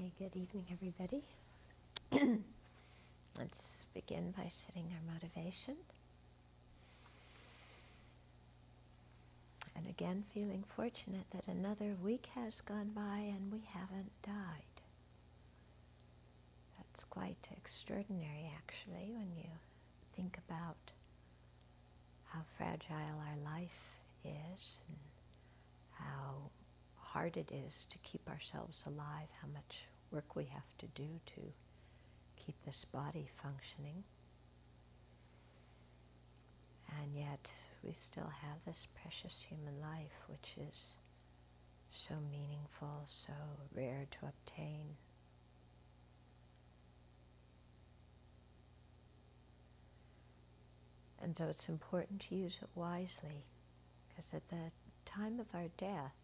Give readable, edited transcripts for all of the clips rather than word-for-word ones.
Okay, good evening, everybody. Let's begin by setting our motivation. And again, feeling fortunate that another week has gone by and we haven't died. That's quite extraordinary, actually, when you think about how fragile our life is and how hard it is to keep ourselves alive, how much work we have to do to keep this body functioning. And yet we still have this precious human life, which is so meaningful, so rare to obtain. And so it's important to use it wisely, because at the time of our death,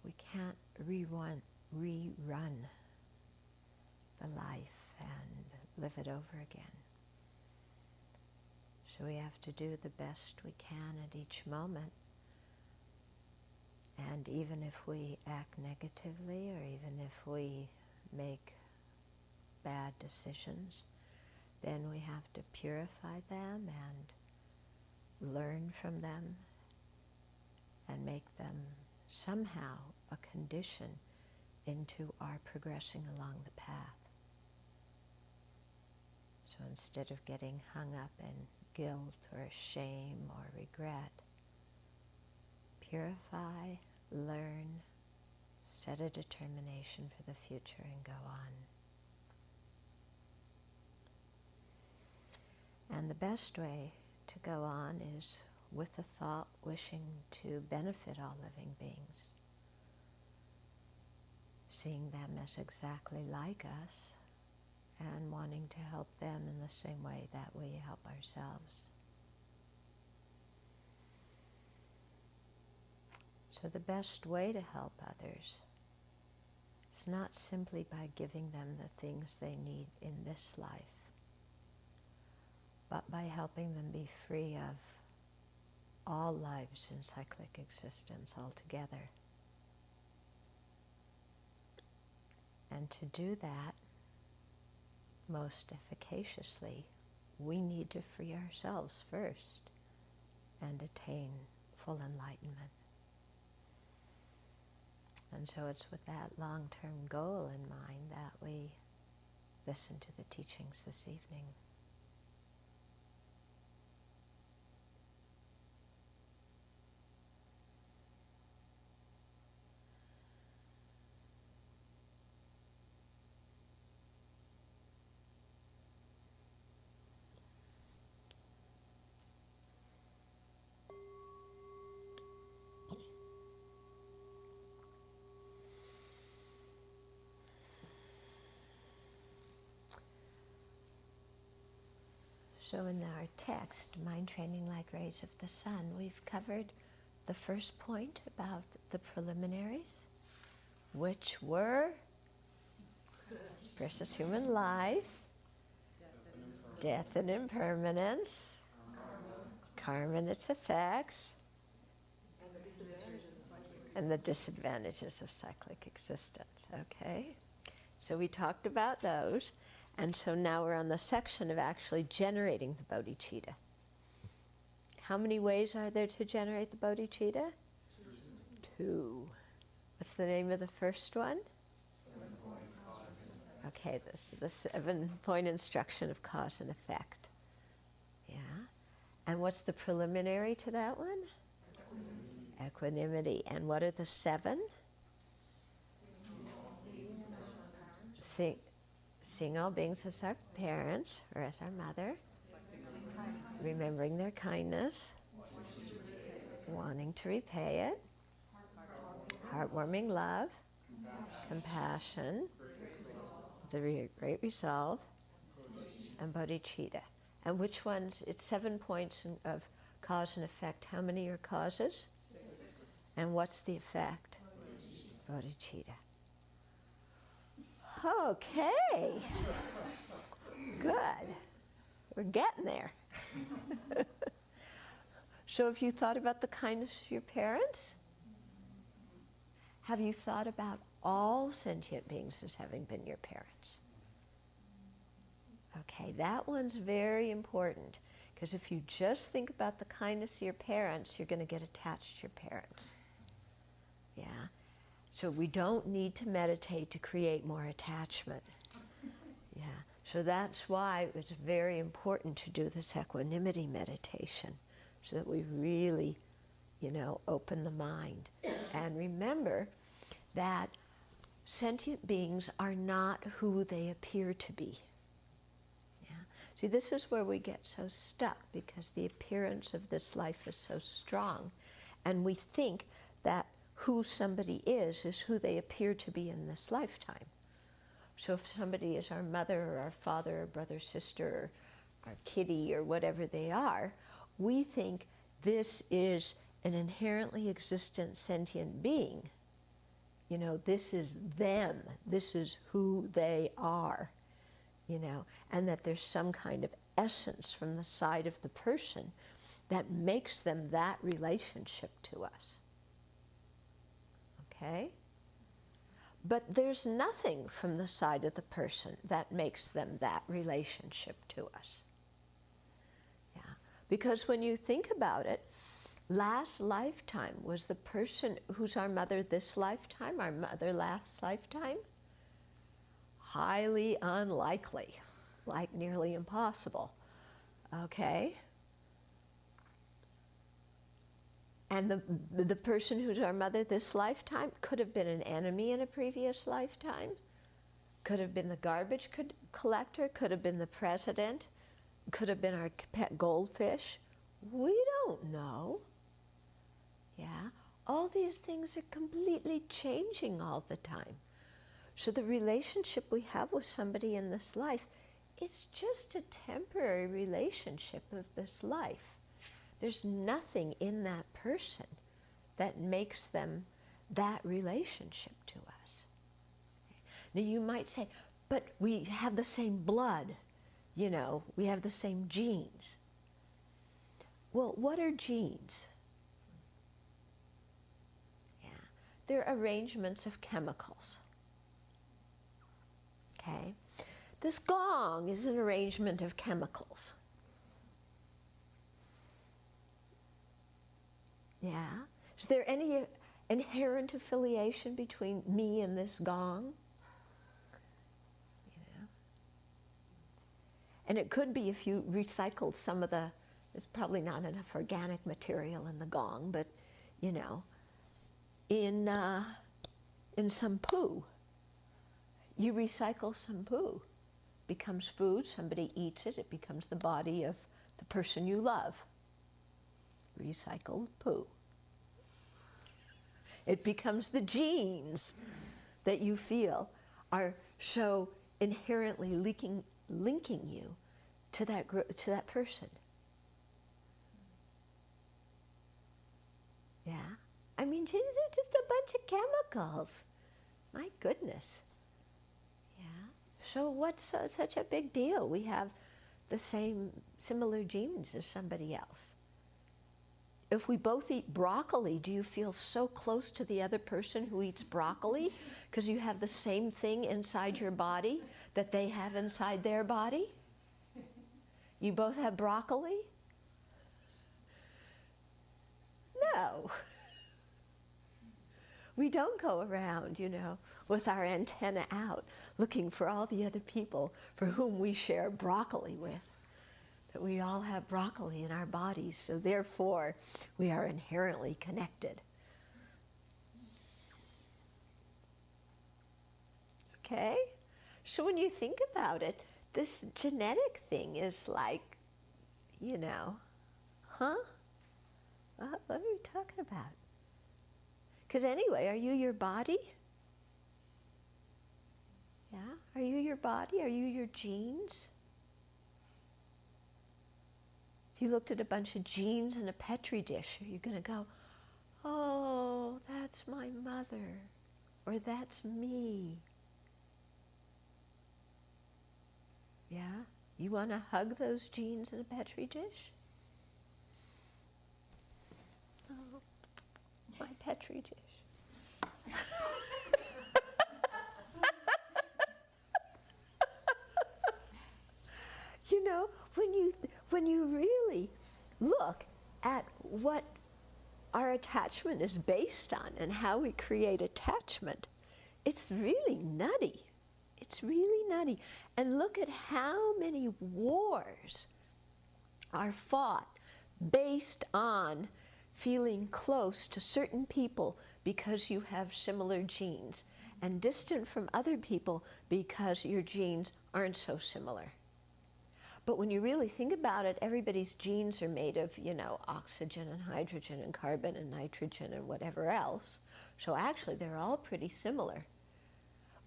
we can't rerun the life and live it over again. So we have to do the best we can at each moment. And even if we act negatively, or even if we make bad decisions, then we have to purify them and learn from them and make them somehow a condition into our progressing along the path. So instead of getting hung up in guilt or shame or regret, purify, learn, set a determination for the future and go on. And the best way to go on is with a thought wishing to benefit all living beings, seeing them as exactly like us and wanting to help them in the same way that we help ourselves. So the best way to help others is not simply by giving them the things they need in this life, but by helping them be free of all lives in cyclic existence altogether. And to do that most efficaciously, we need to free ourselves first and attain full enlightenment. And so it's with that long-term goal in mind that we listen to the teachings this evening. So in our text, Mind Training Like Rays of the Sun, we've covered the first point about the preliminaries, which were precious human life, death and impermanence, karma and its effects, and the disadvantages of cyclic existence. Okay? So we talked about those. And so now we're on the section of actually generating the bodhicitta. How many ways are there to generate the bodhicitta? Two. What's the name of the first one? Okay, this is the 7-point instruction of cause and effect. Yeah. And what's the preliminary to that one? Equanimity. And what are the 7? Seeing all beings as our parents, or as our mother, remembering their kindness, wanting to repay it, heartwarming love, compassion, the great resolve, and bodhicitta. And which ones? It's 7 points of cause and effect. How many are causes? 6. And what's the effect? Bodhicitta. Okay, good. We're getting there. So have you thought about the kindness of your parents? Have you thought about all sentient beings as having been your parents. Okay, that one's very important, because if you just think about the kindness of your parents, you're going to get attached to your parents. Yeah? So we don't need to meditate to create more attachment. Yeah. So that's why it's very important to do this equanimity meditation, so that we really, open the mind. And remember that sentient beings are not who they appear to be. Yeah. See, this is where we get so stuck, because the appearance of this life is so strong, and we think that who somebody is who they appear to be in this lifetime. So if somebody is our mother or our father or brother, sister, or our kitty or whatever they are, we think this is an inherently existent sentient being. This is them. This is who they are, and that there's some kind of essence from the side of the person that makes them that relationship to us. Okay? But there's nothing from the side of the person that makes them that relationship to us. Yeah. Because when you think about it, last lifetime, was the person who's our mother this lifetime our mother last lifetime? Highly unlikely, like nearly impossible. Okay? And the person who's our mother this lifetime could have been an enemy in a previous lifetime, could have been the garbage collector, could have been the president, could have been our pet goldfish. We don't know. Yeah? All these things are completely changing all the time. So the relationship we have with somebody in this life, it's just a temporary relationship of this life. There's nothing in that person that makes them that relationship to us. Now you might say, but we have the same blood, we have the same genes. Well, what are genes? Yeah, they're arrangements of chemicals. Okay? This gong is an arrangement of chemicals. Yeah? Is there any inherent affiliation between me and this gong? And it could be if you recycled some of there's probably not enough organic material in the gong, but, in some poo. You recycle some poo. Becomes food, somebody eats it, it becomes the body of the person you love. Recycled poo. It becomes the genes that you feel are so inherently linking you to that person. Yeah? I mean, genes are just a bunch of chemicals. My goodness. Yeah? So what's such a big deal? We have the similar genes as somebody else. If we both eat broccoli, do you feel so close to the other person who eats broccoli because you have the same thing inside your body that they have inside their body? You both have broccoli? No. We don't go around, with our antenna out, looking for all the other people for whom we share broccoli with. That we all have broccoli in our bodies, so therefore we are inherently connected. Okay? So when you think about it, this genetic thing is like, huh? What are we talking about? Because anyway, are you your body? Yeah? Are you your body? Are you your genes? If you looked at a bunch of genes in a Petri dish, are you going to go, oh, that's my mother, or that's me? Yeah? You want to hug those genes in a Petri dish? Oh, my Petri dish. when you really look at what our attachment is based on and how we create attachment, it's really nutty. It's really nutty. And look at how many wars are fought based on feeling close to certain people because you have similar genes, and distant from other people because your genes aren't so similar. But when you really think about it, everybody's genes are made of, oxygen and hydrogen and carbon and nitrogen and whatever else. So actually they're all pretty similar.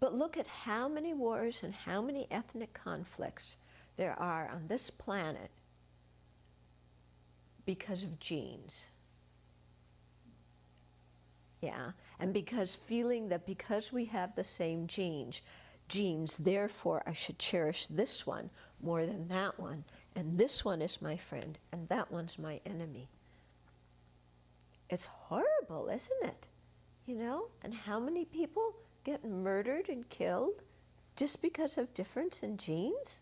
But look at how many wars and how many ethnic conflicts there are on this planet because of genes. Yeah, and because feeling that because we have the same genes, therefore I should cherish this one more than that one, and this one is my friend, and that one's my enemy. It's horrible, isn't it? And how many people get murdered and killed just because of difference in genes?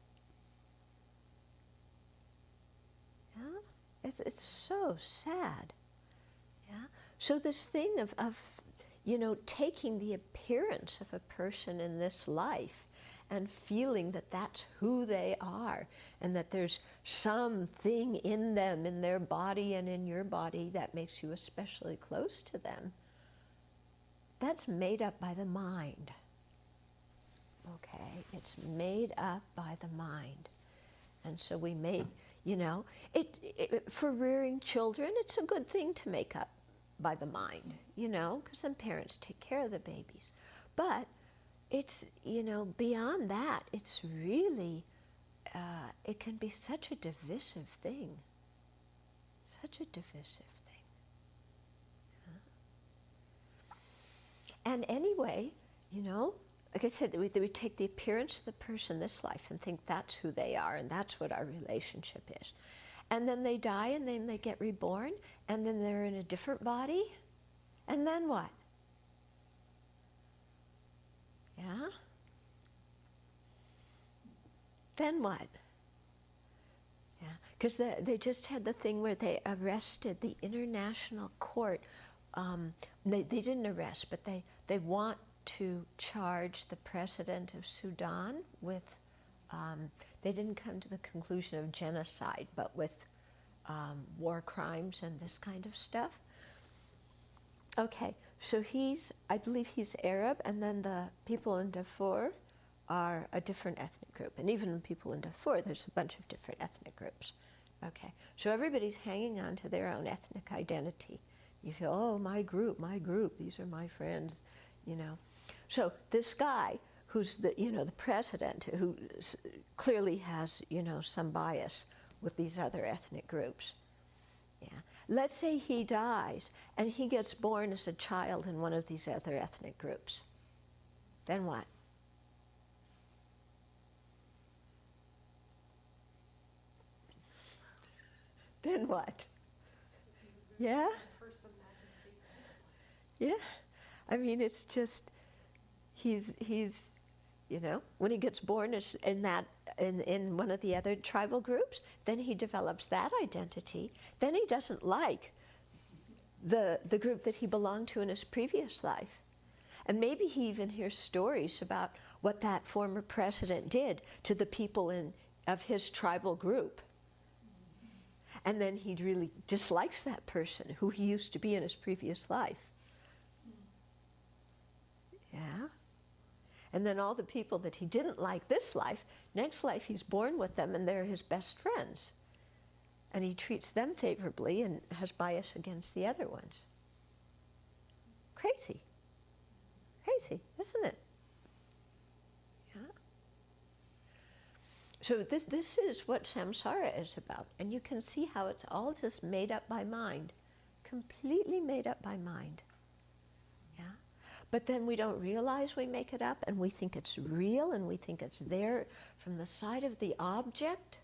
Yeah, it's so sad. Yeah. So this thing of taking the appearance of a person in this life and feeling that that's who they are, and that there's something in them, in their body and in your body, that makes you especially close to them, that's made up by the mind. Okay, it's made up by the mind. And so we make, for rearing children, it's a good thing to make up by the mind, because then parents take care of the babies. But it's, beyond that, it's really, it can be such a divisive thing. Such a divisive thing. Yeah. And anyway, like I said, we take the appearance of the person this life and think that's who they are and that's what our relationship is. And then they die, and then they get reborn, and then they're in a different body. And then what? Yeah? Then what? Yeah, because they just had the thing where they arrested the International Court. They didn't arrest, but they want to charge the president of Sudan with, they didn't come to the conclusion of genocide, but with war crimes and this kind of stuff. Okay, so I believe he's Arab, and then the people in Darfur are a different ethnic group. And even the people in Darfur, there's a bunch of different ethnic groups. Okay, so everybody's hanging on to their own ethnic identity. You feel, oh, my group, these are my friends, So this guy who's the president, who clearly has, some bias with these other ethnic groups. Yeah. Let's say he dies and he gets born as a child in one of these other ethnic groups. Then what? Then what? Yeah? Yeah. I mean, it's just, he's when he gets born in one of the other tribal groups, then he develops that identity. Then he doesn't like the group that he belonged to in his previous life. And maybe he even hears stories about what that former president did to the people of his tribal group. And then he really dislikes that person who he used to be in his previous life. Yeah? And then all the people that he didn't like this life, next life he's born with them and they're his best friends. And he treats them favorably and has bias against the other ones. Crazy. Crazy, isn't it? Yeah. So this is what samsara is about. And you can see how it's all just made up by mind. Completely made up by mind. Yeah. But then we don't realize we make it up, and we think it's real, and we think it's there from the side of the object.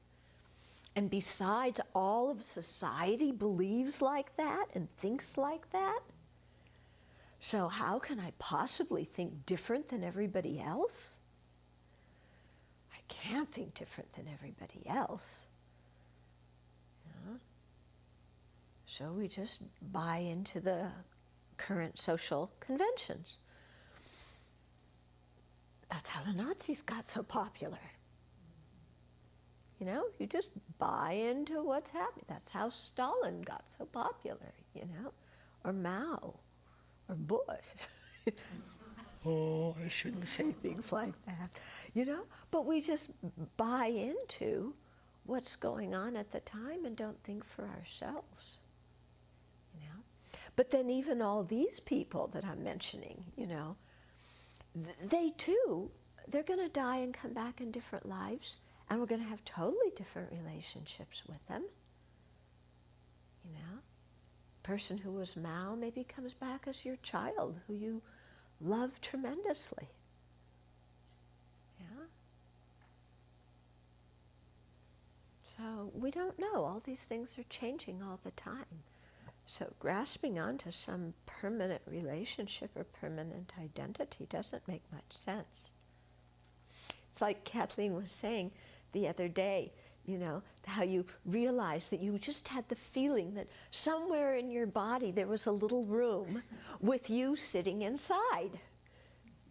And besides, all of society believes like that and thinks like that. So how can I possibly think different than everybody else? I can't think different than everybody else. So we just buy into the current social conventions. That's how the Nazis got so popular. You know, you just buy into what's happening. That's how Stalin got so popular, you know, or Mao, or Bush. Oh, I shouldn't say things like that, you know? But we just buy into what's going on at the time and don't think for ourselves, you know? But then even all these people that I'm mentioning, you know, they too, they're going to die and come back in different lives, and we're going to have totally different relationships with them, you know? Person who was Mao maybe comes back as your child who you love tremendously. Yeah? So we don't know. All these things are changing all the time. So grasping onto some permanent relationship or permanent identity doesn't make much sense. It's like Kathleen was saying the other day, you know, how you realize that you just had the feeling that somewhere in your body there was a little room with you sitting inside.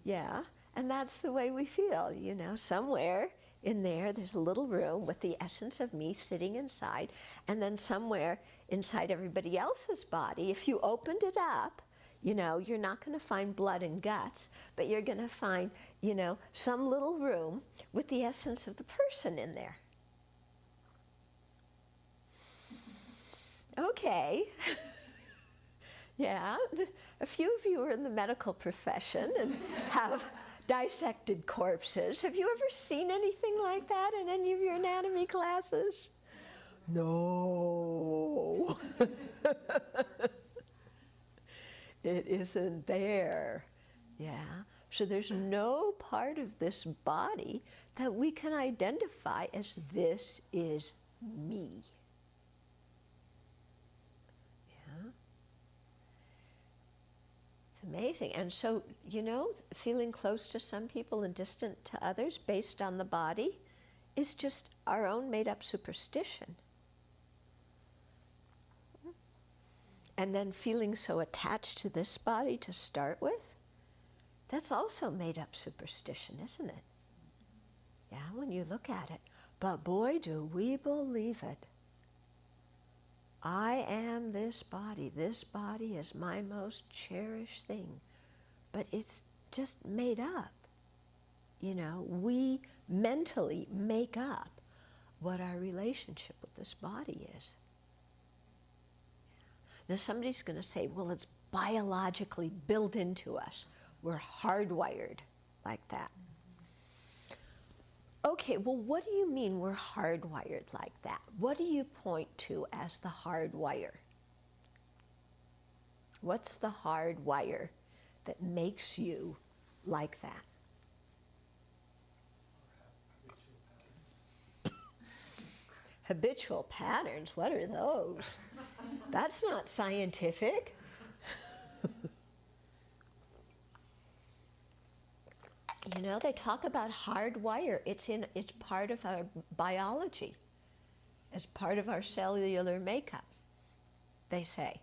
Yeah, and that's the way we feel, you know, somewhere in there's a little room with the essence of me sitting inside, and then somewhere inside everybody else's body, if you opened it up, you know, you're not going to find blood and guts, but you're going to find, you know, some little room with the essence of the person in there. Okay. Yeah, a few of you are in the medical profession and have dissected corpses. Have you ever seen anything like that in any of your anatomy classes? No. It isn't there. Yeah. So there's no part of this body that we can identify as this is me. Yeah. It's amazing. And so, you know, feeling close to some people and distant to others based on the body is just our own made-up superstition. And then feeling so attached to this body to start with, that's also made-up superstition, isn't it? Yeah, when you look at it. But boy, do we believe it. I am this body. This body is my most cherished thing. But it's just made up. You know, we mentally make up what our relationship with this body is. Now somebody's going to say, well, it's biologically built into us. We're hardwired like that. Okay, well, what do you mean we're hardwired like that? What do you point to as the hardwire? What's the hardwire that makes you like that? Habitual patterns, what are those? That's not scientific. You know, they talk about hardwire. It's part of our biology, as part of our cellular makeup, they say.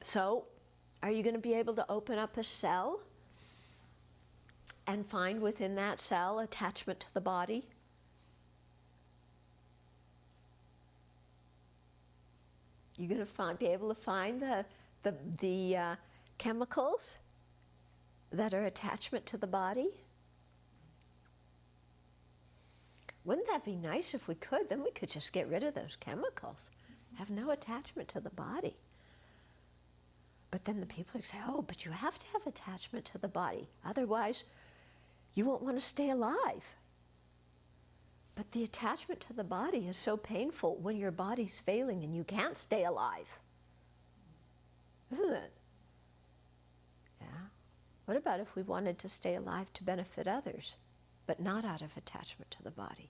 So, are you going to be able to open up a cell and find within that cell attachment to the body? You're going to be able to find the chemicals that are attachment to the body? Wouldn't that be nice if we could? Then we could just get rid of those chemicals, have no attachment to the body. But then the people say, oh, but you have to have attachment to the body. Otherwise, you won't want to stay alive. But the attachment to the body is so painful when your body's failing and you can't stay alive. Isn't it? Yeah. What about if we wanted to stay alive to benefit others, but not out of attachment to the body?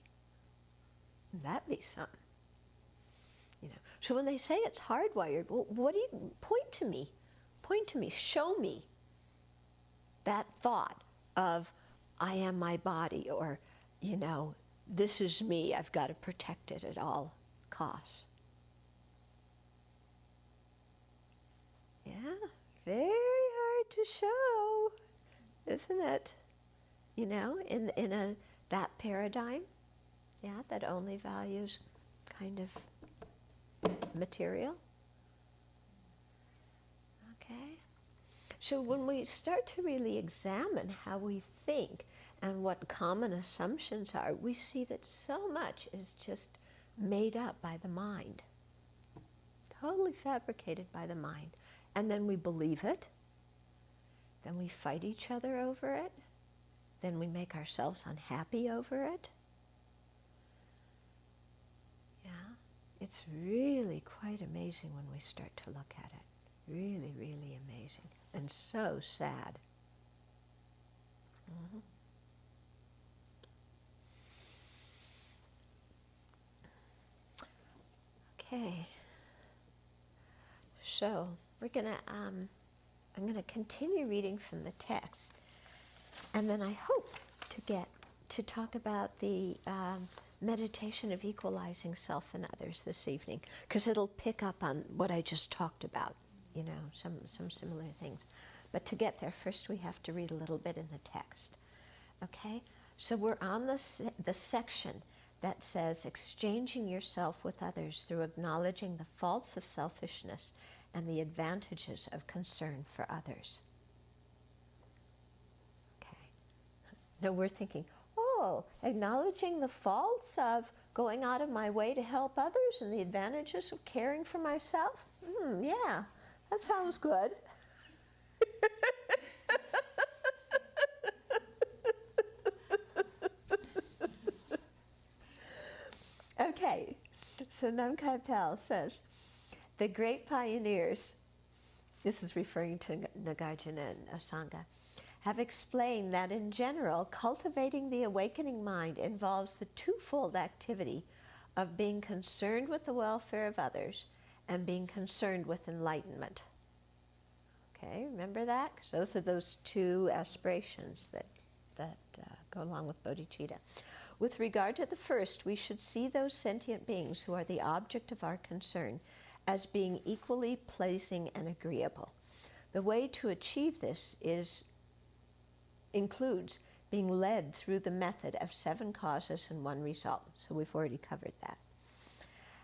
That'd be something. You know. So when they say it's hardwired, well, what do you point to me? Point to me, show me that thought of I am my body, or, you know, this is me, I've got to protect it at all costs. very hard to show, isn't it? You know, in that paradigm, yeah, that only values kind of material. Okay? So when we start to really examine how we think and what common assumptions are, we see that so much is just made up by the mind. Totally fabricated by the mind. And then we believe it. Then we fight each other over it. Then we make ourselves unhappy over it. Yeah, it's really quite amazing when we start to look at it. Really, really amazing. And so sad. Mm-hmm. Okay. So we're gonna, I'm gonna continue reading from the text. And then I hope to get to talk about the meditation of equalizing self and others this evening, because it'll pick up on what I just talked about, you know, some similar things. But to get there, first we have to read a little bit in the text. Okay? So we're on the section that says, exchanging yourself with others through acknowledging the faults of selfishness and the advantages of concern for others. Now we're thinking, oh, acknowledging the faults of going out of my way to help others and the advantages of caring for myself? Yeah, that sounds good. Okay, so Namkhai Pel says, the great pioneers, this is referring to Nagarjuna and Asanga, have explained that in general, cultivating the awakening mind involves the twofold activity of being concerned with the welfare of others and being concerned with enlightenment. Okay, remember that? 'Cause those are those two aspirations that go along with bodhicitta. With regard to the first, we should see those sentient beings who are the object of our concern as being equally pleasing and agreeable. The way to achieve this includes being led through the method of 7 causes and 1 result. So we've already covered that.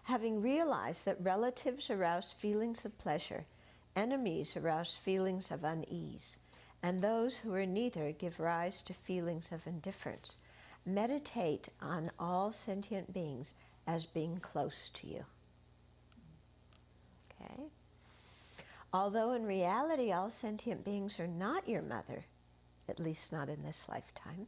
Having realized that relatives arouse feelings of pleasure, enemies arouse feelings of unease, and those who are neither give rise to feelings of indifference, meditate on all sentient beings as being close to you. Okay? Although in reality all sentient beings are not your mother, at least not in this lifetime,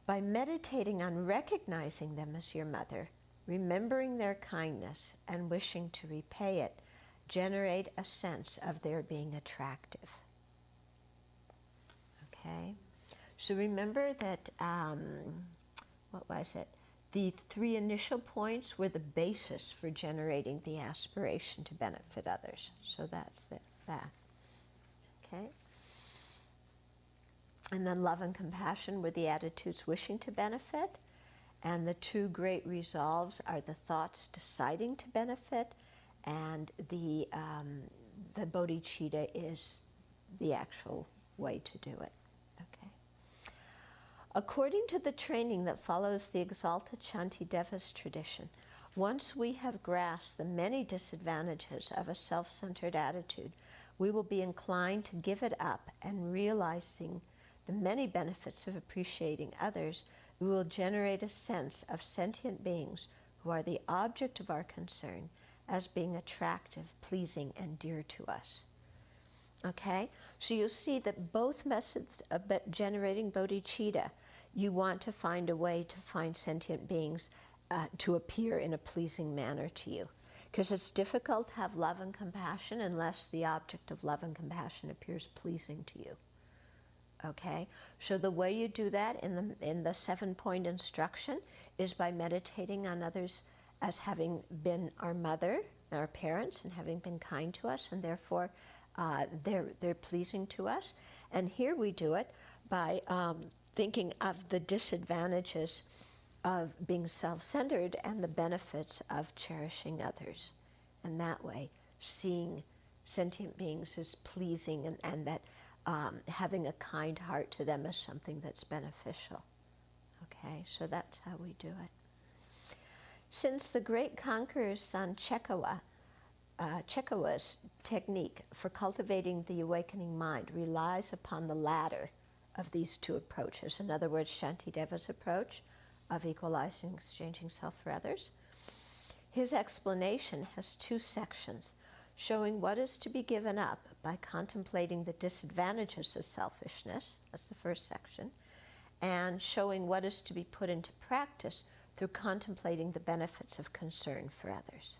by meditating on recognizing them as your mother, remembering their kindness, and wishing to repay it, generate a sense of their being attractive. Okay? So remember that, what was it? The 3 initial points were the basis for generating the aspiration to benefit others. So that's that. Okay? And then love and compassion were the attitudes wishing to benefit. And the 2 great resolves are the thoughts deciding to benefit, and the bodhicitta is the actual way to do it. Okay. According to the training that follows the exalted Shantideva's tradition, once we have grasped the many disadvantages of a self-centered attitude, we will be inclined to give it up, and realizing the many benefits of appreciating others, we will generate a sense of sentient beings who are the object of our concern as being attractive, pleasing, and dear to us. Okay? So you'll see that both methods of generating bodhicitta, you want to find a way to find sentient beings to appear in a pleasing manner to you. Because it's difficult to have love and compassion unless the object of love and compassion appears pleasing to you. Okay, so the way you do that in the 7-point instruction is by meditating on others as having been our mother, our parents, and having been kind to us, and therefore they're pleasing to us. And here we do it by thinking of the disadvantages of being self-centered and the benefits of cherishing others, and that way seeing sentient beings as pleasing, and that having a kind heart to them is something that's beneficial. Okay, so that's how we do it. Since the great conqueror's son Chekawa's technique for cultivating the awakening mind relies upon the latter of these two approaches, in other words, Shantideva's approach of equalizing, exchanging self for others, his explanation has two sections, showing what is to be given up by contemplating the disadvantages of selfishness, that's the first section, and showing what is to be put into practice through contemplating the benefits of concern for others.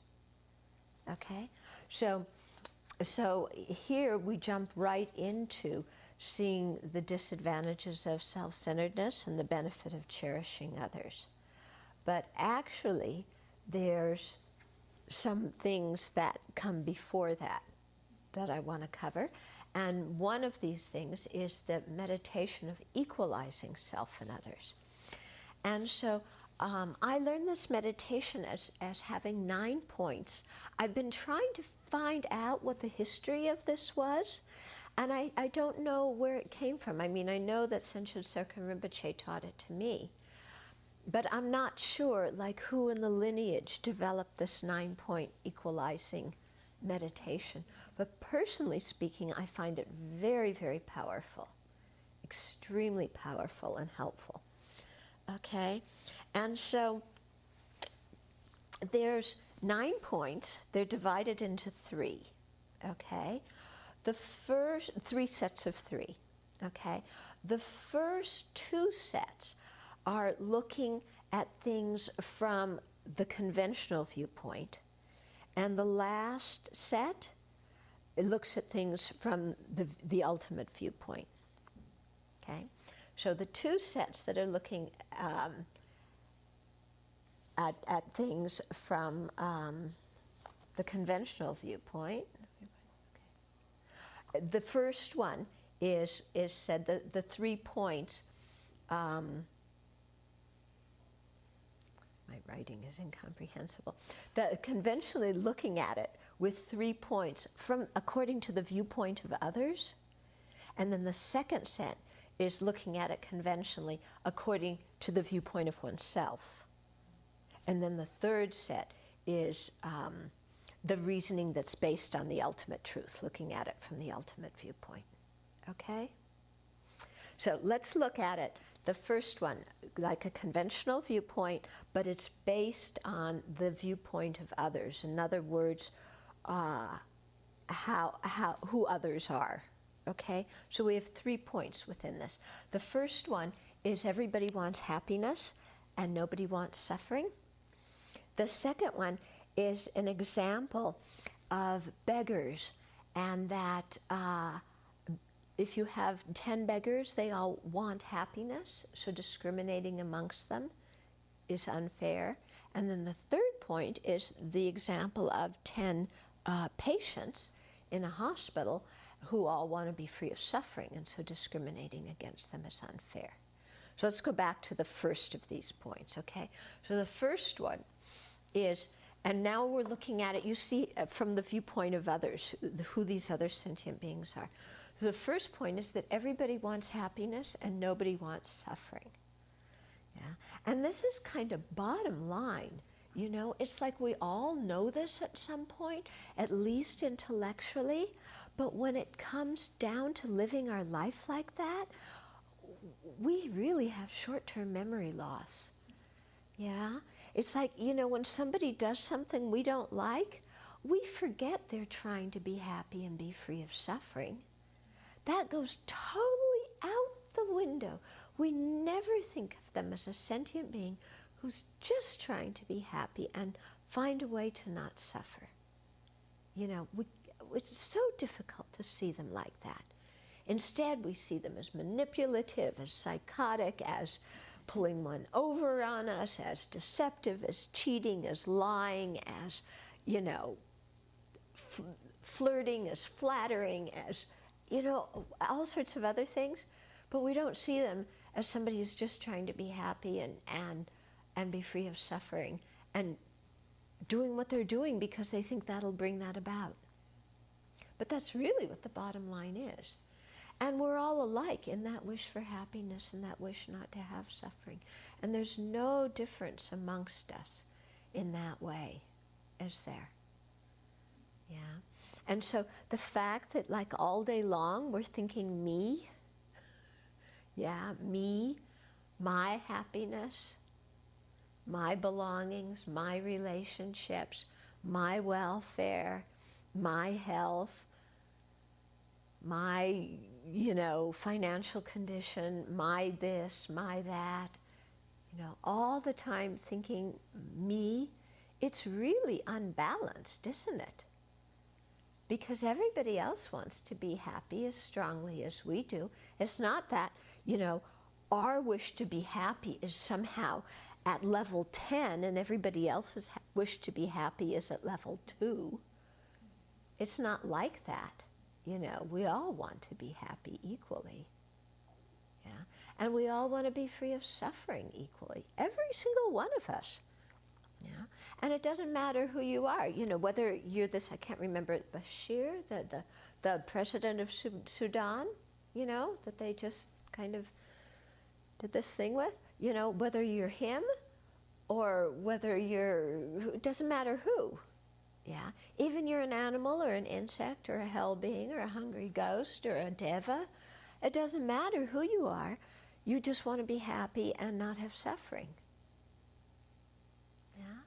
Okay? So here we jump right into seeing the disadvantages of self-centeredness and the benefit of cherishing others. But actually, there's some things that come before that I want to cover. And one of these things is the meditation of equalizing self and others. And so I learned this meditation as having 9 points. I've been trying to find out what the history of this was, and I don't know where it came from. I mean, I know that Senchen Serkan Rinpoche taught it to me, but I'm not sure, like, who in the lineage developed this 9-point equalizing meditation. But personally speaking, I find it very, very powerful, extremely powerful and helpful. Okay, and so there's 9 points. They're divided into 3. Okay, the first 3 sets of 3. Okay, the first 2 sets are looking at things from the conventional viewpoint, and the last set, it looks at things from the ultimate viewpoint. Okay, so the 2 sets that are looking at things from the conventional viewpoint, the first one is said that the 3 points. My writing is incomprehensible. Conventionally looking at it with 3 points according to the viewpoint of others, and then the second set is looking at it conventionally according to the viewpoint of oneself. And then the third set is the reasoning that's based on the ultimate truth, looking at it from the ultimate viewpoint. Okay? So let's look at it. The first one, like a conventional viewpoint, but it's based on the viewpoint of others. In other words, who others are. Okay? So we have 3 points within this. The first one is everybody wants happiness and nobody wants suffering. The second one is an example of beggars, and that if you have 10 beggars, they all want happiness, so discriminating amongst them is unfair. And then the third point is the example of 10 patients in a hospital who all want to be free of suffering, and so discriminating against them is unfair. So let's go back to the first of these points, okay? So the first one is, and now we're looking at it, you see, from the viewpoint of others, who these other sentient beings are. The first point is that everybody wants happiness and nobody wants suffering. Yeah? And this is kind of bottom line. You know, it's like we all know this at some point, at least intellectually, but when it comes down to living our life like that, we really have short-term memory loss. Yeah? It's like, you know, when somebody does something we don't like, we forget they're trying to be happy and be free of suffering. That goes totally out the window. We never think of them as a sentient being who's just trying to be happy and find a way to not suffer. You know, it's so difficult to see them like that. Instead, we see them as manipulative, as psychotic, as pulling one over on us, as deceptive, as cheating, as lying, as, you know, flirting, as flattering, as, you know, all sorts of other things. But we don't see them as somebody who's just trying to be happy and be free of suffering and doing what they're doing because they think that'll bring that about. But that's really what the bottom line is. And we're all alike in that wish for happiness and that wish not to have suffering. And there's no difference amongst us in that way, is there? Yeah. And so the fact that like all day long we're thinking me, yeah, me, my happiness, my belongings, my relationships, my welfare, my health, my, financial condition, my this, my that, all the time thinking me, it's really unbalanced, isn't it? Because everybody else wants to be happy as strongly as we do. It's not that, our wish to be happy is somehow at level 10 and everybody else's wish to be happy is at level 2. It's not like that. We all want to be happy equally. Yeah. And we all want to be free of suffering equally. Every single one of us. Yeah. And it doesn't matter who you are, whether you're this, I can't remember, Bashir, the president of Sudan, that they just kind of did this thing with, whether you're him or whether it doesn't matter who. Yeah. Even you're an animal or an insect or a hell being or a hungry ghost or a deva, it doesn't matter who you are, you just want to be happy and not have suffering. Yeah.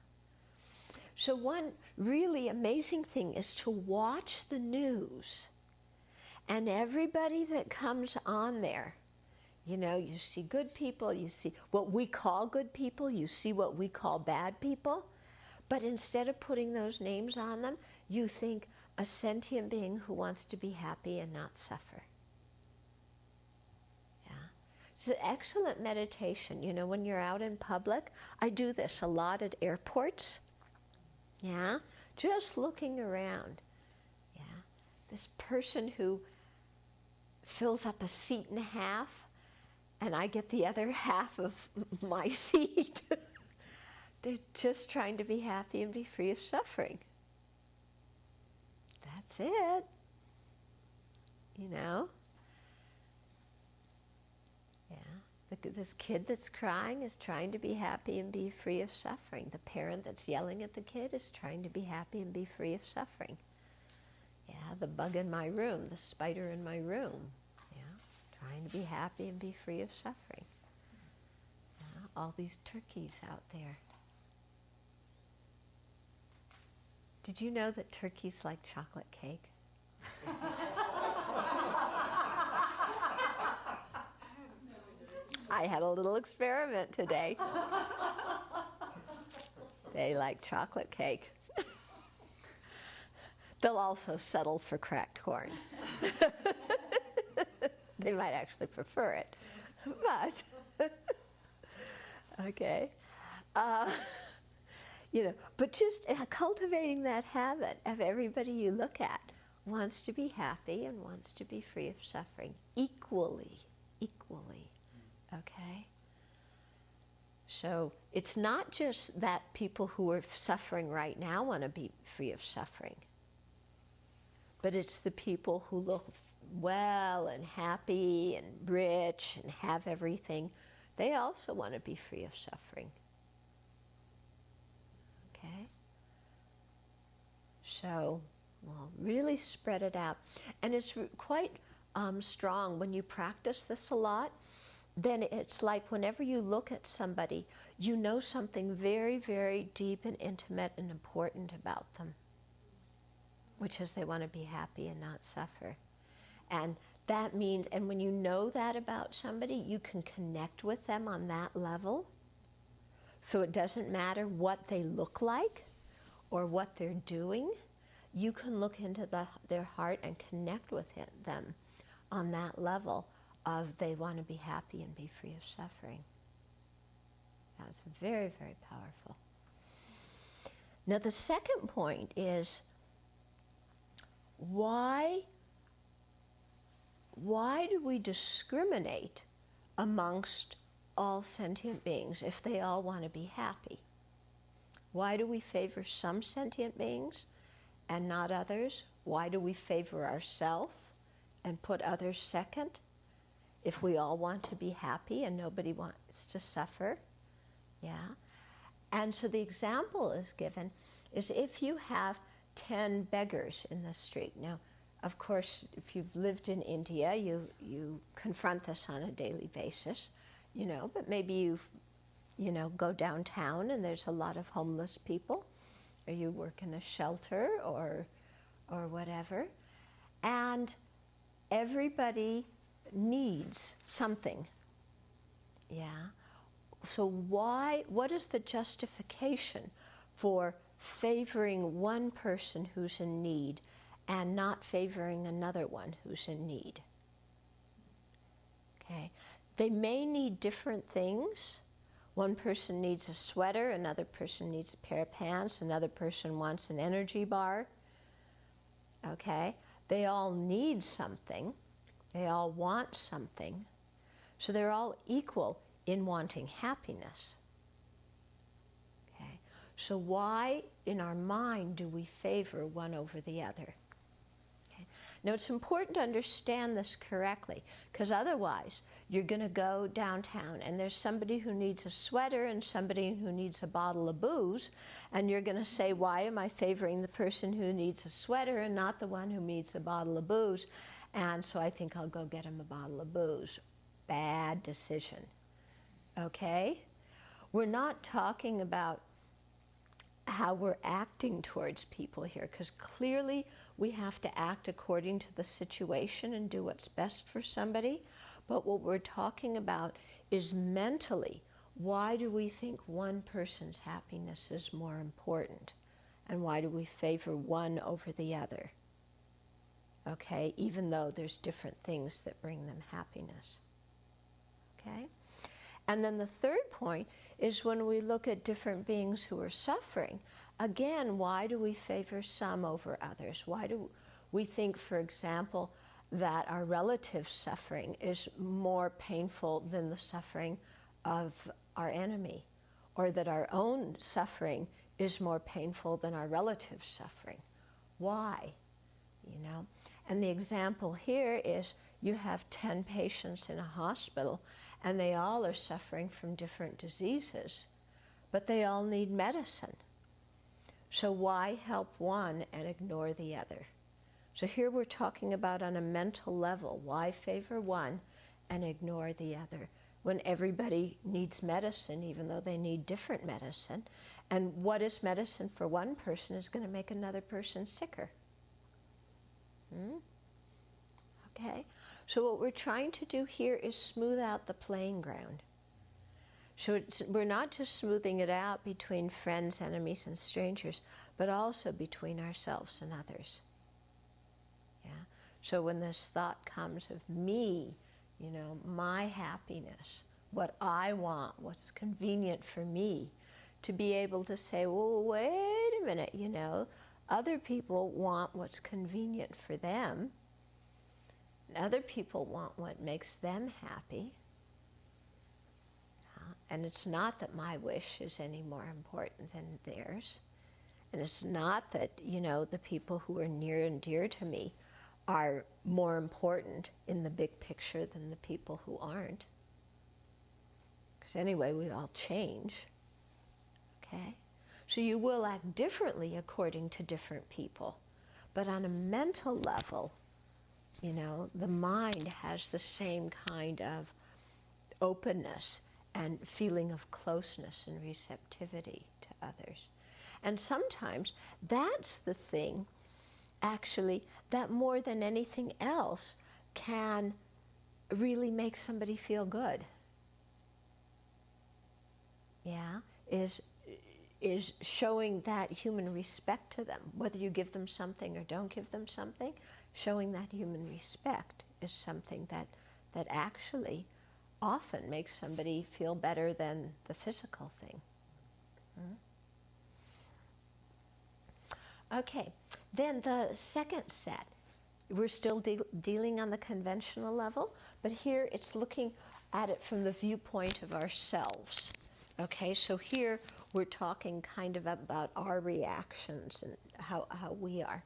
So one really amazing thing is to watch the news, and everybody that comes on there, you see good people, you see what we call good people, you see what we call bad people, but instead of putting those names on them, you think a sentient being who wants to be happy and not suffer. Yeah. It's an excellent meditation. When you're out in public, I do this a lot at airports. Yeah, just looking around. Yeah, this person who fills up a seat and a half, and I get the other half of my seat. They're just trying to be happy and be free of suffering. That's it. Yeah. This kid that's crying is trying to be happy and be free of suffering. The parent that's yelling at the kid is trying to be happy and be free of suffering. Yeah, the bug in my room, the spider in my room. Yeah, trying to be happy and be free of suffering. Yeah, all these turkeys out there. Did you know that turkeys like chocolate cake? I had a little experiment today. They like chocolate cake. They'll also settle for cracked corn. They might actually prefer it, but okay. But just cultivating that habit of everybody you look at wants to be happy and wants to be free of suffering equally. Okay? So it's not just that people who are suffering right now want to be free of suffering, but it's the people who look well and happy and rich and have everything. They also want to be free of suffering. Okay? So, really spread it out. And it's quite strong when you practice this a lot. Then it's like whenever you look at somebody, you know something very, very deep and intimate and important about them, which is they want to be happy and not suffer. And that means, and when you know that about somebody, you can connect with them on that level. So it doesn't matter what they look like or what they're doing. You can look into their heart and connect with them on that level of they want to be happy and be free of suffering. That's very, very powerful. Now the second point is, why do we discriminate amongst all sentient beings if they all want to be happy? Why do we favor some sentient beings and not others? Why do we favor ourselves and put others second? If we all want to be happy and nobody wants to suffer, yeah. And so the example is given is if you have 10 beggars in the street. Now, of course, if you've lived in India, you confront this on a daily basis, but maybe you go downtown and there's a lot of homeless people, or you work in a shelter or whatever, and everybody needs something, yeah? So what is the justification for favoring one person who's in need and not favoring another one who's in need? Okay, they may need different things. One person needs a sweater, another person needs a pair of pants, another person wants an energy bar. Okay, they all need something. They all want something. So they're all equal in wanting happiness. Okay, so why in our mind do we favor one over the other? Okay. Now it's important to understand this correctly, because otherwise you're going to go downtown and there's somebody who needs a sweater and somebody who needs a bottle of booze, and you're going to say, why am I favoring the person who needs a sweater and not the one who needs a bottle of booze? And so I think I'll go get him a bottle of booze. Bad decision. Okay? We're not talking about how we're acting towards people here, because clearly we have to act according to the situation and do what's best for somebody. But what we're talking about is mentally, why do we think one person's happiness is more important? And why do we favor one over the other? Okay, even though there's different things that bring them happiness. Okay? And then the third point is when we look at different beings who are suffering, again, why do we favor some over others? Why do we think, for example, that our relative's suffering is more painful than the suffering of our enemy, or that our own suffering is more painful than our relative's suffering? Why? And the example here is you have 10 patients in a hospital and they all are suffering from different diseases, but they all need medicine. So why help one and ignore the other? So here we're talking about on a mental level, why favor one and ignore the other when everybody needs medicine, even though they need different medicine? And what is medicine for one person is going to make another person sicker. Okay, so what we're trying to do here is smooth out the playing ground. So we're not just smoothing it out between friends, enemies, and strangers, but also between ourselves and others. Yeah. So when this thought comes of me, my happiness, what I want, what's convenient for me, to be able to say, well, wait a minute, other people want what's convenient for them. And other people want what makes them happy. And it's not that my wish is any more important than theirs. And it's not that, the people who are near and dear to me are more important in the big picture than the people who aren't. Because anyway, we all change. Okay? So you will act differently according to different people. But on a mental level, the mind has the same kind of openness and feeling of closeness and receptivity to others. And sometimes that's the thing, actually, that more than anything else can really make somebody feel good. Yeah, is showing that human respect to them. Whether you give them something or don't give them something, showing that human respect is something that actually often makes somebody feel better than the physical thing. Okay, then the second set, we're still dealing on the conventional level, but here it's looking at it from the viewpoint of ourselves. Okay, so here we're talking kind of about our reactions and how we are.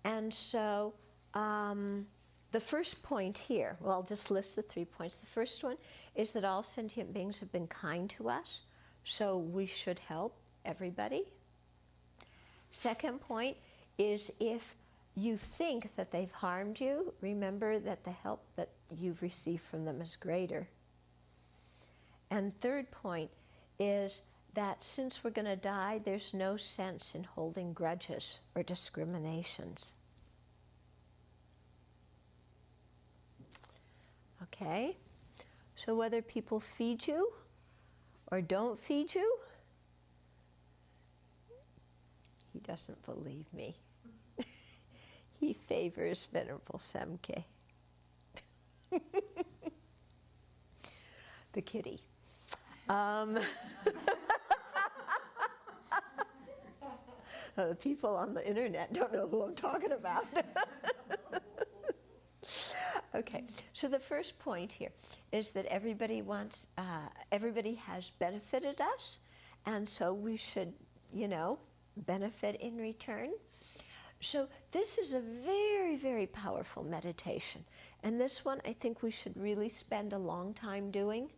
And so the first point here, well, I'll just list the 3 points. The first one is that all sentient beings have been kind to us, so we should help everybody. Second point is if you think that they've harmed you, remember that the help that you've received from them is greater. And third point is that since we're going to die, there's no sense in holding grudges or discriminations. Okay? So whether people feed you or don't feed you, he doesn't believe me. He favors Venerable Semke. The kitty. The people on the internet don't know who I'm talking about. Okay, so the first point here is that everybody has benefited us, and so we should, benefit in return. So this is a very, very powerful meditation. And this one, I think we should really spend a long time doing.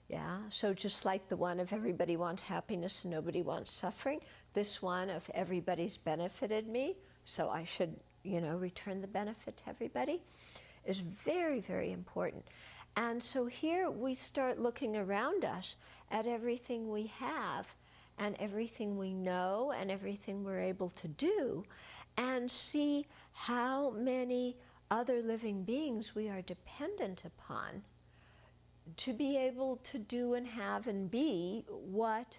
Yeah, so just like the one of everybody wants happiness and nobody wants suffering, this one of everybody's benefited me, so I should, return the benefit to everybody, is very, very important. And so here we start looking around us at everything we have and everything we know and everything we're able to do, and see how many other living beings we are dependent upon to be able to do and have and be what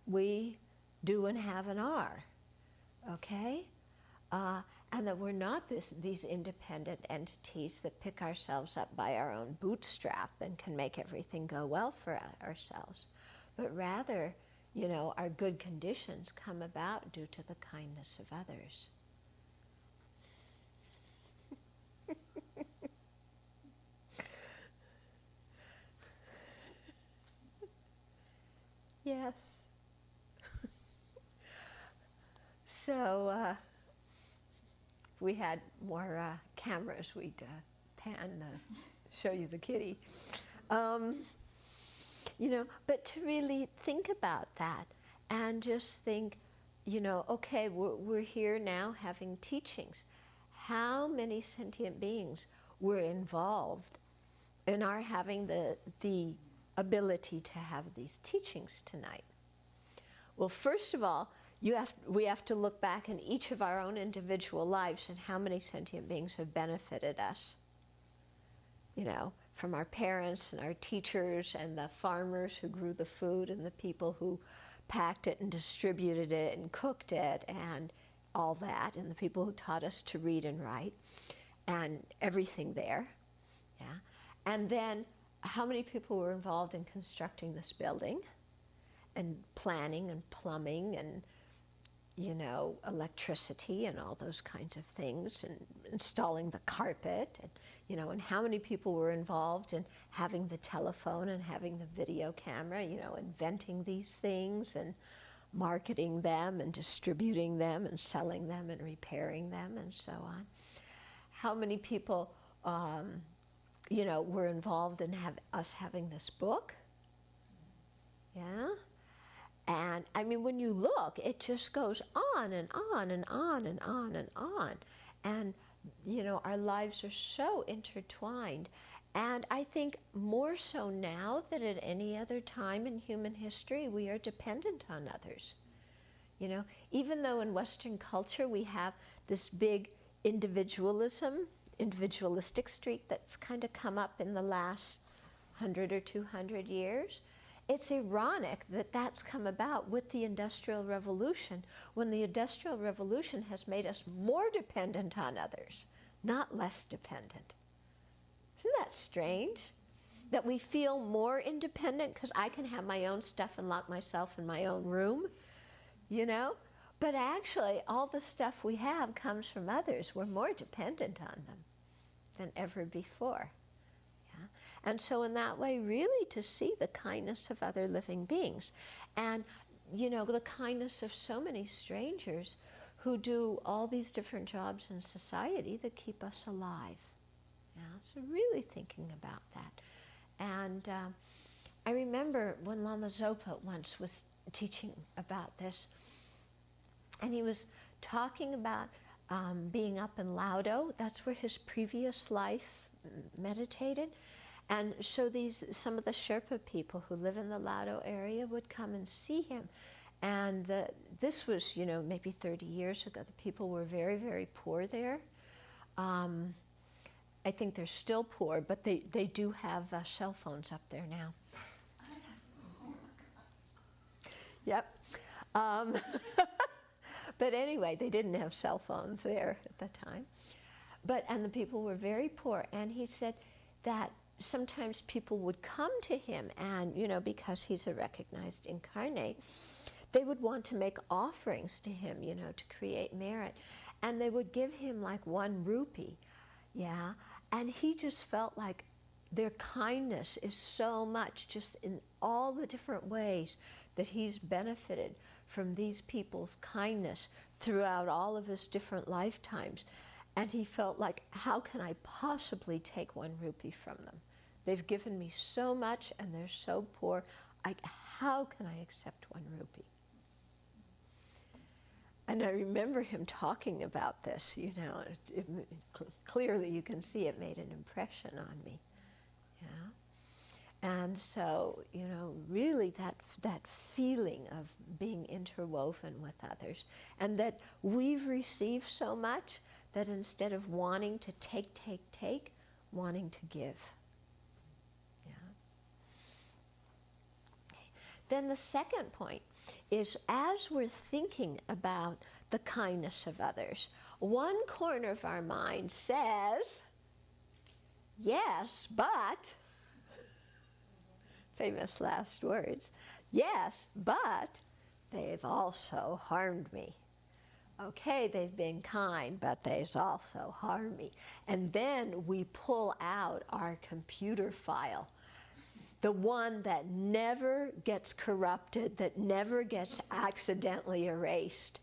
we do and have and are, okay? And that we're not these independent entities that pick ourselves up by our own bootstrap and can make everything go well for ourselves, but rather, our good conditions come about due to the kindness of others. Yes. So, if we had more cameras, we'd show you the kitty. But to really think about that and just think, okay, we're here now having teachings. How many sentient beings were involved in our having the ability to have these teachings tonight? Well, first of all, we have to look back in each of our own individual lives and how many sentient beings have benefited us. From our parents and our teachers and the farmers who grew the food and the people who packed it and distributed it and cooked it and all that, and the people who taught us to read and write and everything there. Yeah. And then how many people were involved in constructing this building and planning and plumbing and electricity and all those kinds of things, and installing the carpet, and how many people were involved in having the telephone and having the video camera, inventing these things and marketing them and distributing them and selling them and repairing them and so on. How many people, were involved in us having this book? Yeah? And I mean, when you look, it just goes on and on and on and on and on. And, our lives are so intertwined. And I think more so now than at any other time in human history, we are dependent on others. Even though in Western culture we have this big individualistic streak that's kind of come up in the last 100 or 200 years, it's ironic that that's come about with the Industrial Revolution, when the Industrial Revolution has made us more dependent on others, not less dependent. Isn't that strange? That we feel more independent because I can have my own stuff and lock myself in my own room, But actually, all the stuff we have comes from others. We're more dependent on them than ever before. Yeah? And so in that way, really to see the kindness of other living beings. And, you know, the kindness of so many strangers who do all these different jobs in society that keep us alive. Yeah, so really thinking about that. And I remember when Lama Zopa once was teaching about this, and he was talking about being up in Laudo. That's where his previous life meditated. And so some of the Sherpa people who live in the Laudo area would come and see him. And this was, you know, maybe 30 years ago. The people were very, very poor there. I think they're still poor, but they do have cell phones up there now. Yep. But anyway, they didn't have cell phones there at the time. And the people were very poor. And he said that sometimes people would come to him and, you know, because he's a recognized incarnate, they would want to make offerings to him, you know, to create merit. And they would give him like 1 rupee, yeah? And he just felt like their kindness is so much, just in all the different ways that he's benefited from these people's kindness throughout all of his different lifetimes. And he felt like, how can I possibly take 1 rupee from them? They've given me so much and they're so poor. How can I accept 1 rupee? And I remember him talking about this, you know, clearly you can see it made an impression on me, yeah. And so, you know, really that feeling of being interwoven with others, and that we've received so much that instead of wanting to take, wanting to give, yeah. Then the second point is, as we're thinking about the kindness of others, one corner of our mind says, yes, but, famous last words, yes, but they've also harmed me. Okay, they've been kind, but they've also harmed me. And then we pull out our computer file, the one that never gets corrupted, that never gets accidentally erased.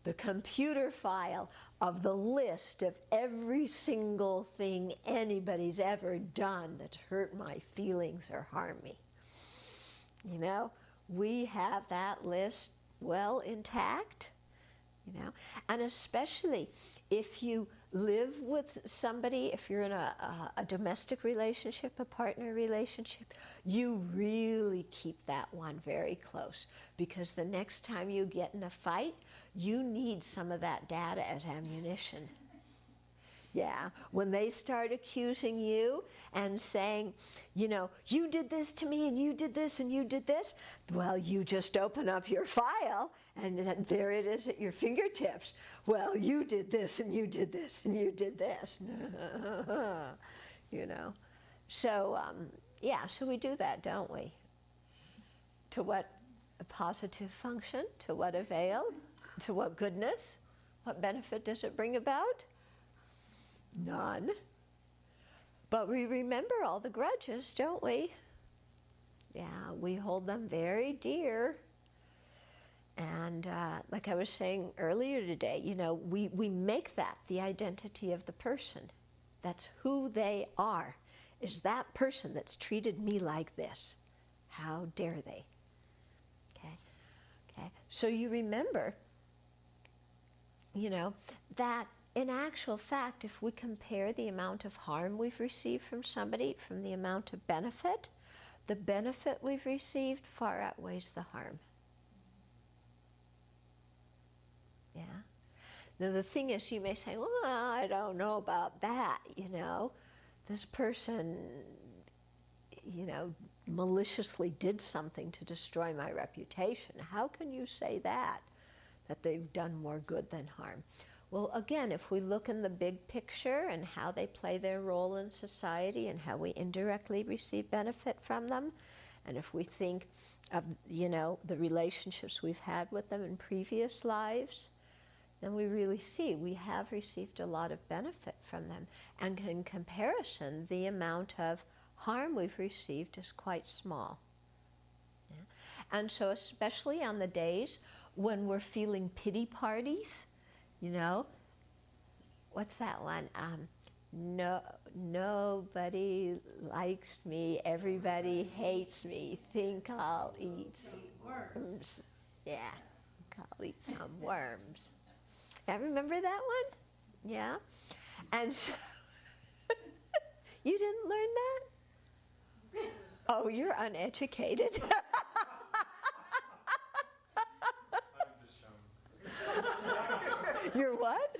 The computer file of the list of every single thing anybody's ever done that's hurt my feelings or harmed me. You know, we have that list well intact, you know, and especially if you live with somebody, if you're in a domestic relationship, a partner relationship, you really keep that one very close, because the next time you get in a fight, you need some of that data as ammunition. Yeah, when they start accusing you and saying, you know, you did this to me and you did this and you did this, well, you just open up your file and there it is at your fingertips. Well, you did this and you did this and you did this. You know. So, yeah, so we do that, don't we? To what a positive function? To what avail? To what goodness? What benefit does it bring about? None. But we remember all the grudges, don't we? Yeah, we hold them very dear. And like I was saying earlier today, you know, we make that the identity of the person. That's who they are, is that person that's treated me like this. How dare they? Okay? Okay. So you remember, you know, that in actual fact, if we compare the amount of harm we've received from somebody from the amount of benefit, the benefit we've received far outweighs the harm. Yeah. Now the thing is, you may say, well, I don't know about that, you know. This person, you know, maliciously did something to destroy my reputation. How can you say that they've done more good than harm? Well, again, if we look in the big picture and how they play their role in society and how we indirectly receive benefit from them, and if we think of, you know, the relationships we've had with them in previous lives, then we really see we have received a lot of benefit from them. And in comparison, the amount of harm we've received is quite small. Yeah? And so especially on the days when we're feeling pity parties, you know, what's that one? Nobody likes me, everybody hates me, think I'll eat worms. Yeah, I'll eat some worms. I remember that one? Yeah? And so you didn't learn that? Oh, you're uneducated. You're what?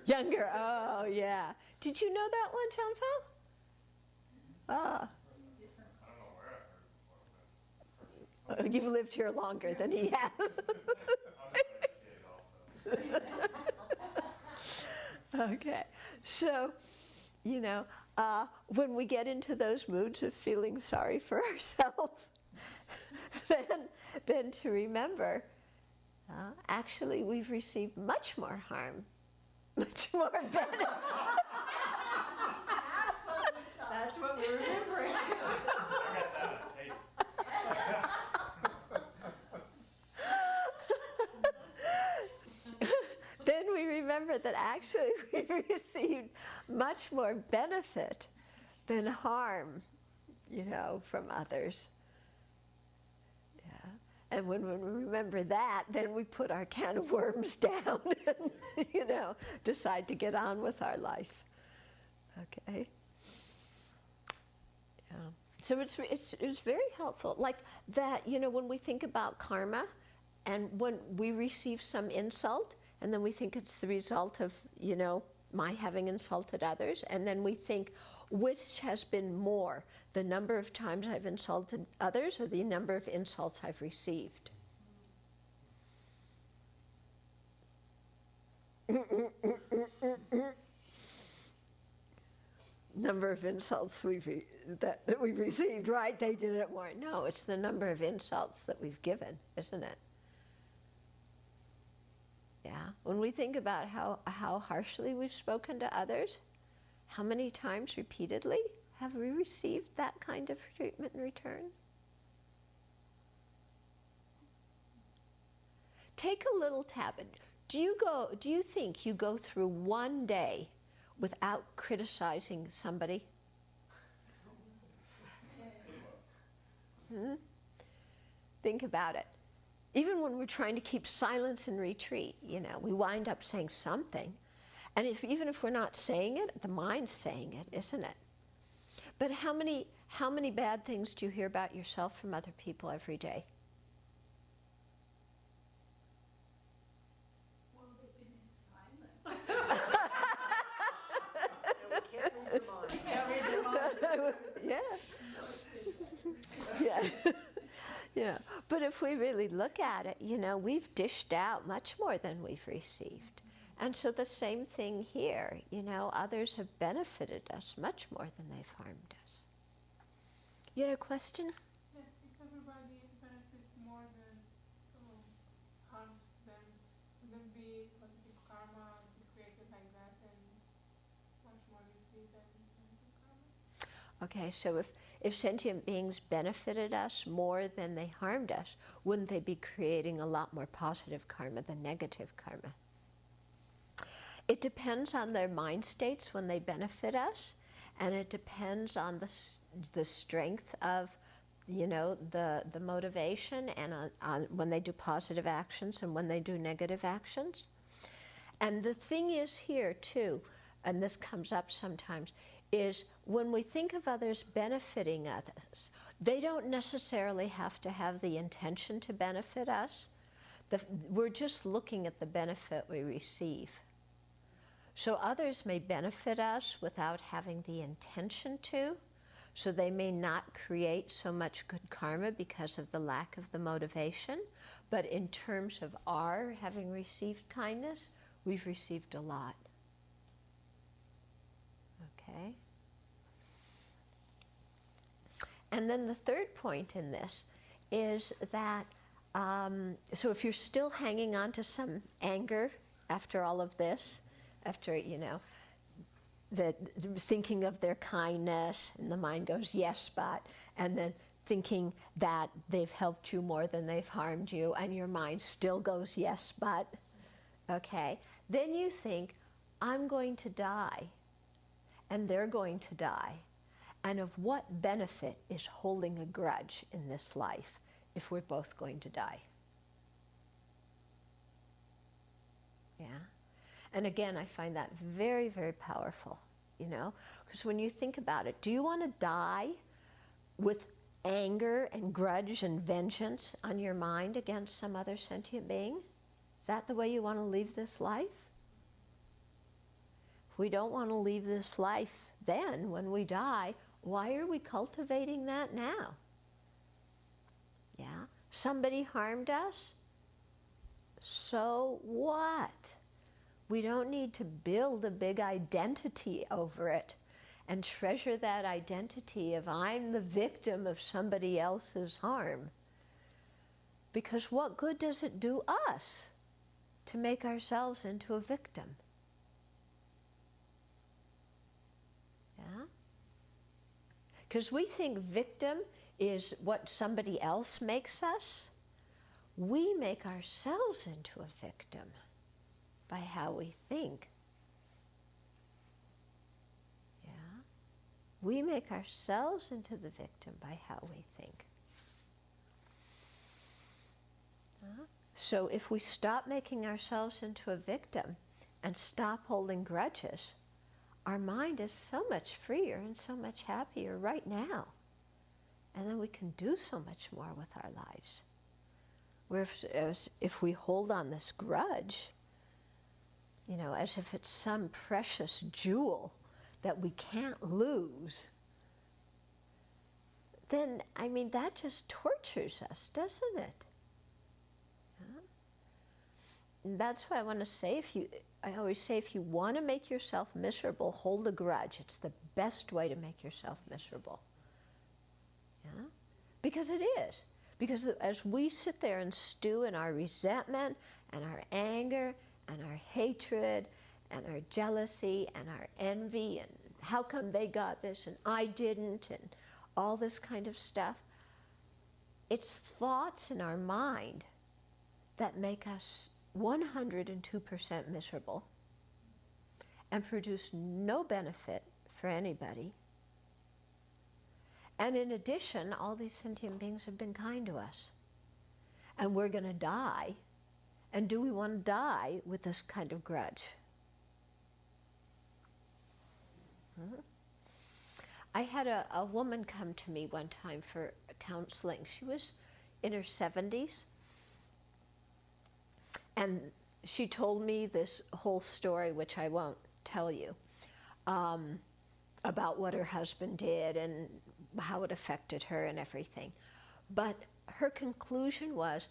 Younger. Oh, yeah. Did you know that one, Chanfo? Ah. Oh, you've lived here longer than he has. Okay. So, you know, when we get into those moods of feeling sorry for ourselves, then to remember, actually, we've received much more harm, much more benefit. That's what we're remembering. Then we remember that actually we received much more benefit than harm, you know, from others. Yeah. And when we remember that, then we put our can of worms down and, you know, decide to get on with our life. Okay? Yeah. So it's very helpful. Like that, you know, when we think about karma and when we receive some insult, and then we think it's the result of, you know, my having insulted others, and then we think, which has been more, the number of times I've insulted others or the number of insults I've received? Number of insults that we've received, right? They did it more. No, it's the number of insults that we've given, isn't it? Yeah. When we think about how harshly we've spoken to others, how many times repeatedly have we received that kind of treatment in return? Take a little tab. Do you think you go through one day without criticizing somebody? Think about it. Even when we're trying to keep silence and retreat, you know, we wind up saying something. And even if we're not saying it, the mind's saying it, isn't it? But how many bad things do you hear about yourself from other people every day? Well, they've been in silence. We can't read the mind. Yeah. Yeah. Yeah. But if we really look at it, you know, we've dished out much more than we've received. And so the same thing here, you know, others have benefited us much more than they've harmed us. You had a question? Yes, if everybody benefits more than harms them, wouldn't be positive karma be created like that and much more easily than negative karma? Okay, so if sentient beings benefited us more than they harmed us, wouldn't they be creating a lot more positive karma than negative karma? It depends on their mind states when they benefit us, and it depends on the strength of, you know, the motivation, and on when they do positive actions and when they do negative actions. And the thing is here too, and this comes up sometimes, is when we think of others benefiting others, they don't necessarily have to have the intention to benefit us. We're just looking at the benefit we receive. So others may benefit us without having the intention to, so they may not create so much good karma because of the lack of the motivation, but in terms of our having received kindness, we've received a lot. Okay? And then the third point in this is that, so if you're still hanging on to some anger after all of this, after, you know, that thinking of their kindness, and the mind goes, yes, but, and then thinking that they've helped you more than they've harmed you, and your mind still goes, yes, but, okay? Then you think, I'm going to die, and they're going to die. And of what benefit is holding a grudge in this life if we're both going to die? Yeah? And again, I find that very, very powerful, you know? Because when you think about it, do you want to die with anger and grudge and vengeance on your mind against some other sentient being? Is that the way you want to leave this life? If we don't want to leave this life then, when we die, why are we cultivating that now? Yeah? Somebody harmed us? So what? We don't need to build a big identity over it and treasure that identity of I'm the victim of somebody else's harm. Because what good does it do us to make ourselves into a victim? Yeah? Because we think victim is what somebody else makes us. We make ourselves into a victim by how we think. Yeah? We make ourselves into the victim by how we think. So if we stop making ourselves into a victim and stop holding grudges, our mind is so much freer and so much happier right now. And then we can do so much more with our lives. Whereas if we hold on this grudge, you know, as if it's some precious jewel that we can't lose, then, I mean, that just tortures us, doesn't it? Yeah? And that's why I want to say, I always say, if you want to make yourself miserable, hold a grudge. It's the best way to make yourself miserable. Yeah? Because it is. Because as we sit there and stew in our resentment and our anger and our hatred and our jealousy and our envy and how come they got this and I didn't and all this kind of stuff, it's thoughts in our mind that make us 102% miserable and produce no benefit for anybody. And in addition, all these sentient beings have been kind to us. And we're going to die. And do we want to die with this kind of grudge? I had a woman come to me one time for counseling. She was in her 70s. And she told me this whole story, which I won't tell you, about what her husband did and how it affected her and everything. But her conclusion was,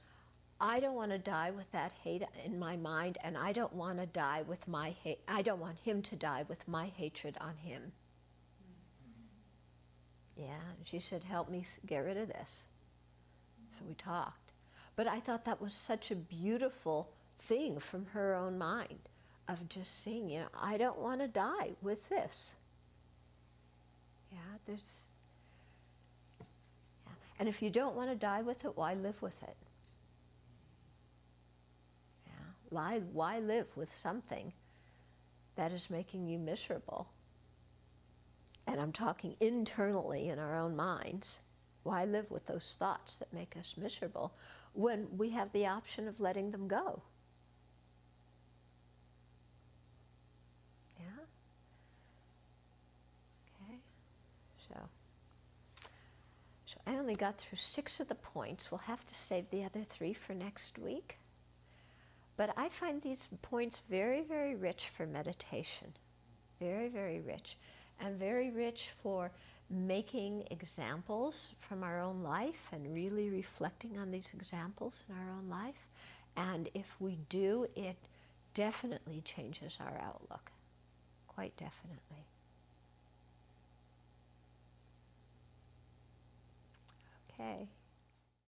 I don't want to die with that hate in my mind, and I don't want to die with my hate. I don't want him to die with my hatred on him. Yeah, and she said, help me get rid of this. So we talked. But I thought that was such a beautiful thing from her own mind of just seeing, you know, I don't want to die with this. Yeah, and if you don't want to die with it, why live with it? Yeah, why live with something that is making you miserable? And I'm talking internally in our own minds. Why live with those thoughts that make us miserable when we have the option of letting them go? Yeah? Okay. So I only got through 6 of the points. We'll have to save the other 3 for next week. But I find these points very, very rich for meditation. Very, very rich. And very rich for making examples from our own life and really reflecting on these examples in our own life. And if we do, it definitely changes our outlook. Quite definitely. Okay.